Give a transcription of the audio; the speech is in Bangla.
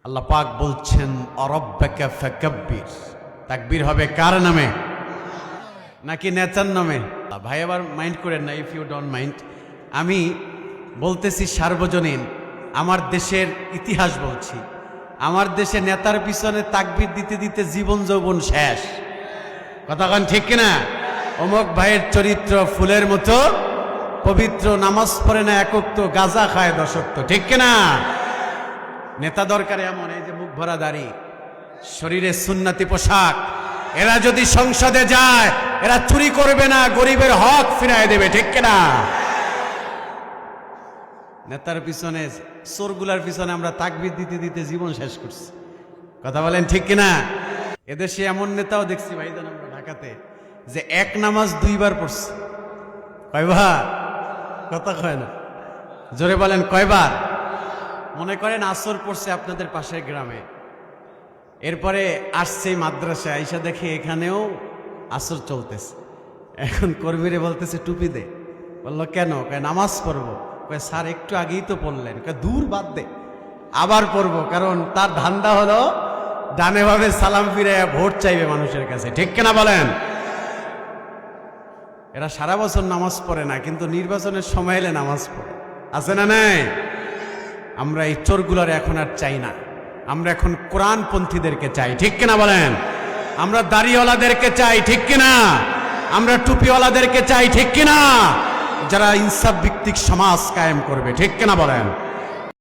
আল্লাহ পাক বলছেন অরব্বাকা ফাকাব্বির। তাকবীর হবে কার নামে? নাকি নেতার নামে? ভাই আবার মাইন্ড করেন না, ইফ ইউ ডোন্ট মাইন্ড। আমি বলতেছি সার্বজনীন, আমার দেশের ইতিহাস বলছি। আমার দেশে নেতার পিছনে তাকবীর দিতে দিতে জীবন যৌবন শেষ। কথা কন ঠিক কিনা? অমুক ভাইয়ের চরিত্র ফুলের মতো পবিত্র, নামাজ পড়ে না একক, তো গাঁজা খায় দশক, তো ঠিক কিনা? নেতা দরকার এমন, এই যে মুখ ভরা দাড়ি, শরীরে সুন্নতি পোশাক, এরা যদি সংসদে যায় এরা চুরি করবে না, গরিবের হক ফিরায় দেবে, ঠিক কিনা? নেতার পিছনে, চোরগুলার পিছনে আমরা তাকবীর দিতে দিতে জীবন শেষ করছি। কথা বলেন ঠিক কিনা? এদেশে এমন নেতাও দেখছি ভাইজান আমরা ঢাকাতে, যে এক নামাজ দুইবার পড়ছে। কয়বার? কথা কয় না, জোরে বলেন কয়বার? মনে করেন আসর পড়ছে আপনাদের পাশের গ্রামে, এরপরে আসছে মাদ্রাসায়, আইসা দেখে এখানেও আসর চলতেছে। এখন কর্মীরে বলতেছে টুপি দে। বললো কেন? কয় নামাজ পড়বো। কয় স্যার একটু আগেই তো পড়লেন। কয় দূর, বাদ দে, আবার পড়বো। কারণ তার ধান্দা হলো ডানে ভাবে সালাম ফিরে ভোট চাইবে মানুষের কাছে, ঠিক কিনা বলেন? এরা সারা বছর নামাজ পড়ে না, কিন্তু নির্বাচনের সময় এলে নামাজ পড়ে, আছে না নাই? আমরা এই চোরগুলার এখন আর চাই না, আমরা এখন কোরআনপন্থীদেরকে চাই, ঠিক কিনা বলেন? আমরা দাড়িওয়ালাদেরকে চাই, ঠিক কিনা? আমরা টুপিওয়ালাদেরকে চাই, ঠিক কিনা? যারা ইনসাফ ভিত্তিক সমাজ কায়েম করবে, ঠিক কিনা বলেন?